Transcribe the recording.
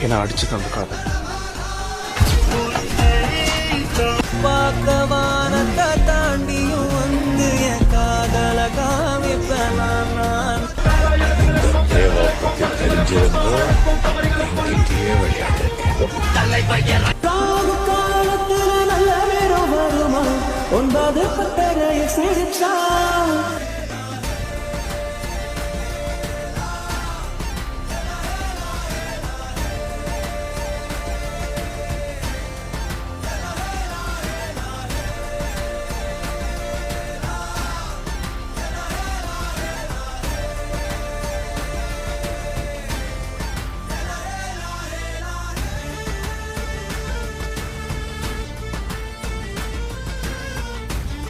என்ன அடிச்சு தந்துக்காத வானத்தை தாண்டியும் வந்து என் காதல காமிப்பேன் காலத்தில் நல்ல நேரம் வருமா 9 பட்டறையை சிரிச்சா